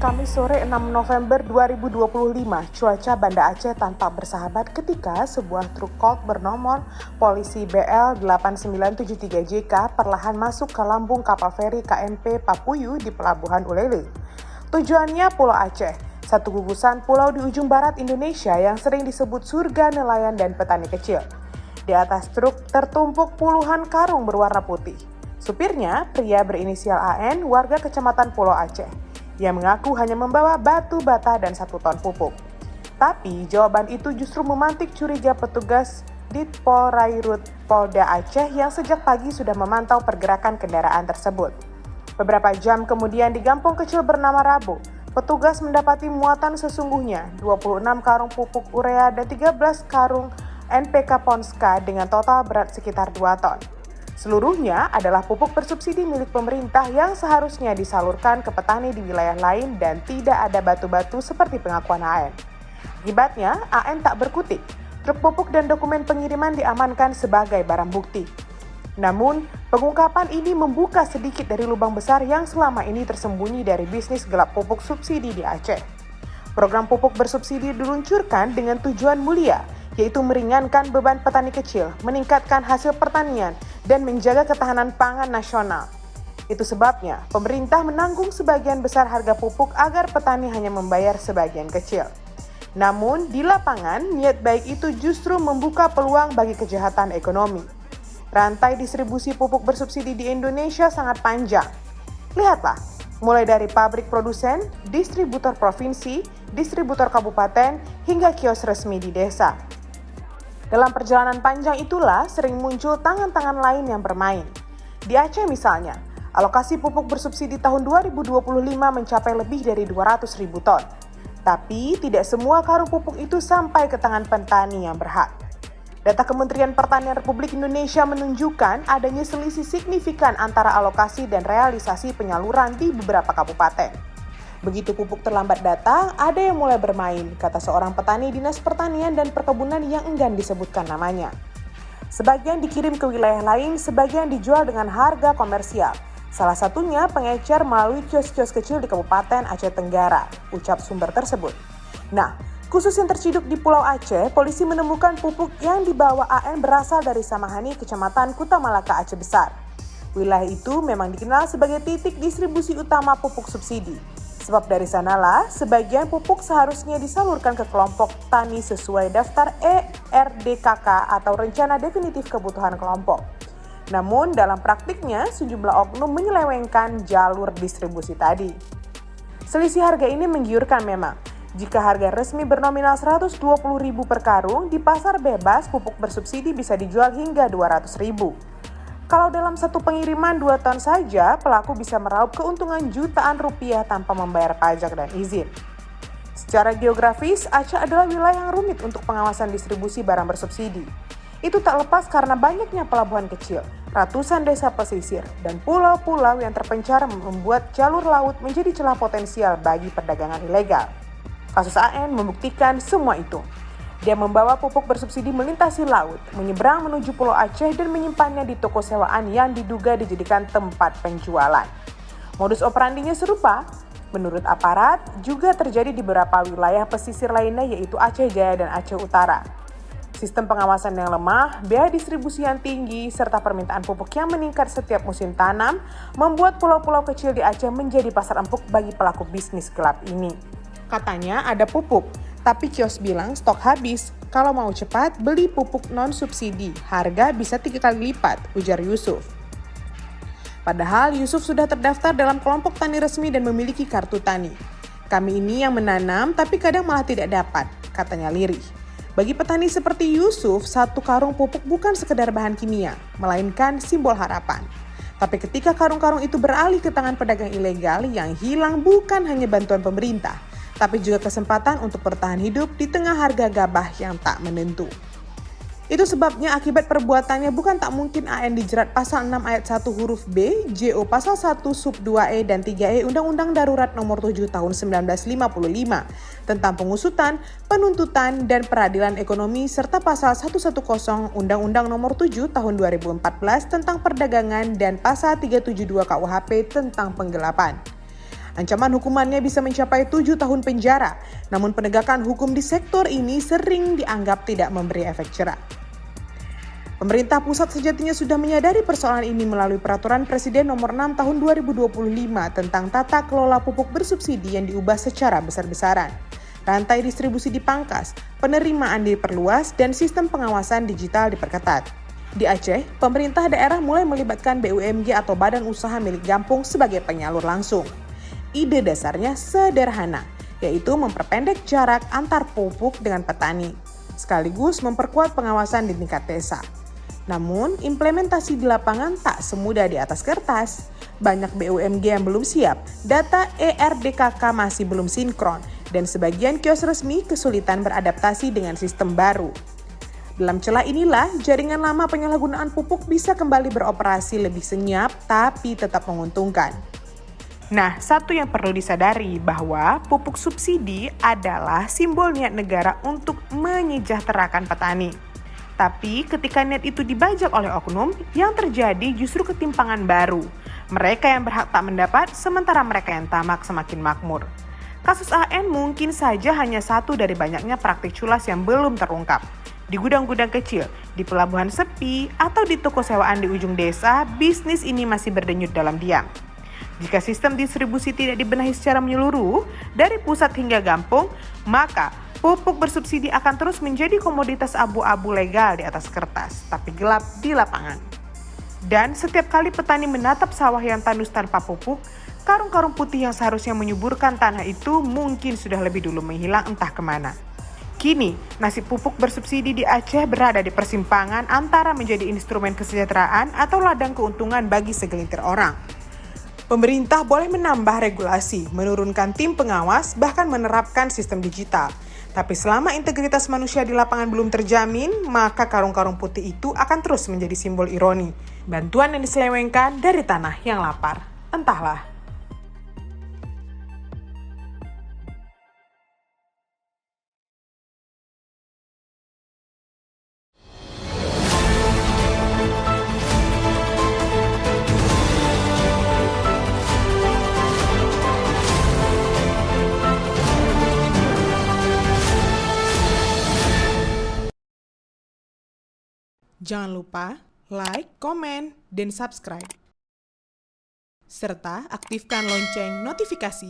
Kamis sore 6 November 2025, cuaca Banda Aceh tampak bersahabat ketika sebuah truk Colt bernomor polisi BL 8973JK perlahan masuk ke lambung kapal feri KMP Papuyu di Pelabuhan Ulele. Tujuannya Pulau Aceh, satu gugusan pulau di ujung barat Indonesia yang sering disebut surga nelayan dan petani kecil. Di atas truk tertumpuk puluhan karung berwarna putih. Supirnya, pria berinisial AN, warga Kecamatan Pulau Aceh, yang mengaku hanya membawa batu bata dan 1 ton pupuk. Tapi jawaban itu justru memantik curiga petugas Ditpolrairut Polda Aceh yang sejak pagi sudah memantau pergerakan kendaraan tersebut. Beberapa jam kemudian di kampung kecil bernama Rabo, petugas mendapati muatan sesungguhnya 26 karung pupuk urea dan 13 karung NPK Ponska dengan total berat sekitar 2 ton. Seluruhnya adalah pupuk bersubsidi milik pemerintah yang seharusnya disalurkan ke petani di wilayah lain dan tidak ada batu-batu seperti pengakuan AN. Akibatnya, AN tak berkutik. Truk pupuk dan dokumen pengiriman diamankan sebagai barang bukti. Namun, pengungkapan ini membuka sedikit dari lubang besar yang selama ini tersembunyi dari bisnis gelap pupuk subsidi di Aceh. Program pupuk bersubsidi diluncurkan dengan tujuan mulia, yaitu meringankan beban petani kecil, meningkatkan hasil pertanian, dan menjaga ketahanan pangan nasional. Itu sebabnya pemerintah menanggung sebagian besar harga pupuk agar petani hanya membayar sebagian kecil. Namun di lapangan, niat baik itu justru membuka peluang bagi kejahatan ekonomi. Rantai distribusi pupuk bersubsidi di Indonesia sangat panjang. Lihatlah, mulai dari pabrik produsen, distributor provinsi, distributor kabupaten, hingga kios resmi di desa. Dalam perjalanan panjang itulah sering muncul tangan-tangan lain yang bermain. Di Aceh misalnya, alokasi pupuk bersubsidi tahun 2025 mencapai lebih dari 200.000 ton. Tapi tidak semua karung pupuk itu sampai ke tangan petani yang berhak. Data Kementerian Pertanian Republik Indonesia menunjukkan adanya selisih signifikan antara alokasi dan realisasi penyaluran di beberapa kabupaten. Begitu pupuk terlambat datang, ada yang mulai bermain, kata seorang petani Dinas Pertanian dan Perkebunan yang enggan disebutkan namanya. Sebagian dikirim ke wilayah lain, sebagian dijual dengan harga komersial. Salah satunya pengecer melalui kios-kios kecil di Kabupaten Aceh Tenggara, ucap sumber tersebut. Nah, khusus yang terciduk di Pulau Aceh, polisi menemukan pupuk yang dibawa AN berasal dari Samahani, Kecamatan Kuta Malaka, Aceh Besar. Wilayah itu memang dikenal sebagai titik distribusi utama pupuk subsidi. Sebab dari sanalah, sebagian pupuk seharusnya disalurkan ke kelompok tani sesuai daftar ERDKK atau Rencana Definitif Kebutuhan Kelompok. Namun dalam praktiknya, sejumlah oknum menyelewengkan jalur distribusi tadi. Selisih harga ini menggiurkan memang. Jika harga resmi bernominal Rp120.000 per karung, di pasar bebas pupuk bersubsidi bisa dijual hingga Rp200.000. Kalau dalam satu pengiriman 2 ton saja, pelaku bisa meraup keuntungan jutaan rupiah tanpa membayar pajak dan izin. Secara geografis, Aceh adalah wilayah yang rumit untuk pengawasan distribusi barang bersubsidi. Itu tak lepas karena banyaknya pelabuhan kecil, ratusan desa pesisir, dan pulau-pulau yang terpencar membuat jalur laut menjadi celah potensial bagi perdagangan ilegal. Kasus AN membuktikan semua itu. Dia membawa pupuk bersubsidi melintasi laut, menyeberang menuju Pulau Aceh dan menyimpannya di toko sewaan yang diduga dijadikan tempat penjualan. Modus operandinya serupa, menurut aparat, juga terjadi di beberapa wilayah pesisir lainnya yaitu Aceh Jaya dan Aceh Utara. Sistem pengawasan yang lemah, biaya distribusi yang tinggi, serta permintaan pupuk yang meningkat setiap musim tanam membuat pulau-pulau kecil di Aceh menjadi pasar empuk bagi pelaku bisnis gelap ini. Katanya ada pupuk, tapi kios bilang stok habis. Kalau mau cepat, beli pupuk non-subsidi. Harga bisa 3 kali lipat, ujar Yusuf. Padahal Yusuf sudah terdaftar dalam kelompok tani resmi dan memiliki kartu tani. Kami ini yang menanam, tapi kadang malah tidak dapat, katanya lirih. Bagi petani seperti Yusuf, 1 karung pupuk bukan sekedar bahan kimia, melainkan simbol harapan. Tapi ketika karung-karung itu beralih ke tangan pedagang ilegal, yang hilang bukan hanya bantuan pemerintah, tapi juga kesempatan untuk bertahan hidup di tengah harga gabah yang tak menentu. Itu sebabnya akibat perbuatannya bukan tak mungkin AN dijerat pasal 6 ayat 1 huruf B, JO pasal 1 sub 2E dan 3E Undang-Undang Darurat Nomor 7 Tahun 1955 tentang pengusutan, penuntutan, dan peradilan ekonomi serta pasal 110 Undang-Undang Nomor 7 Tahun 2014 tentang perdagangan dan pasal 372 KUHP tentang penggelapan. Ancaman hukumannya bisa mencapai 7 tahun penjara, namun penegakan hukum di sektor ini sering dianggap tidak memberi efek jera. Pemerintah pusat sejatinya sudah menyadari persoalan ini melalui Peraturan Presiden Nomor 6 Tahun 2025 tentang tata kelola pupuk bersubsidi yang diubah secara besar-besaran. Rantai distribusi dipangkas, penerimaan diperluas, dan sistem pengawasan digital diperketat. Di Aceh, pemerintah daerah mulai melibatkan BUMG atau Badan Usaha Milik Gampung sebagai penyalur langsung. Ide dasarnya sederhana, yaitu memperpendek jarak antar pupuk dengan petani, sekaligus memperkuat pengawasan di tingkat desa. Namun, implementasi di lapangan tak semudah di atas kertas. Banyak BUMG yang belum siap, data ERDKK masih belum sinkron, dan sebagian kios resmi kesulitan beradaptasi dengan sistem baru. Dalam celah inilah, jaringan lama penyalahgunaan pupuk bisa kembali beroperasi lebih senyap, tapi tetap menguntungkan. Nah, satu yang perlu disadari bahwa pupuk subsidi adalah simbol niat negara untuk menyejahterakan petani. Tapi ketika niat itu dibajak oleh oknum, yang terjadi justru ketimpangan baru. Mereka yang berhak tak mendapat, sementara mereka yang tamak semakin makmur. Kasus AN mungkin saja hanya satu dari banyaknya praktik culas yang belum terungkap. Di gudang-gudang kecil, di pelabuhan sepi, atau di toko sewaan di ujung desa, bisnis ini masih berdenyut dalam diam. Jika sistem distribusi tidak dibenahi secara menyeluruh, dari pusat hingga gampung, maka pupuk bersubsidi akan terus menjadi komoditas abu-abu legal di atas kertas, tapi gelap di lapangan. Dan setiap kali petani menatap sawah yang tandus tanpa pupuk, karung-karung putih yang seharusnya menyuburkan tanah itu mungkin sudah lebih dulu menghilang entah kemana. Kini, nasib pupuk bersubsidi di Aceh berada di persimpangan antara menjadi instrumen kesejahteraan atau ladang keuntungan bagi segelintir orang. Pemerintah boleh menambah regulasi, menurunkan tim pengawas, bahkan menerapkan sistem digital. Tapi selama integritas manusia di lapangan belum terjamin, maka karung-karung putih itu akan terus menjadi simbol ironi. Bantuan yang diselewengkan dari tanah yang lapar. Entahlah. Jangan lupa like, komen, dan subscribe. Serta aktifkan lonceng notifikasi.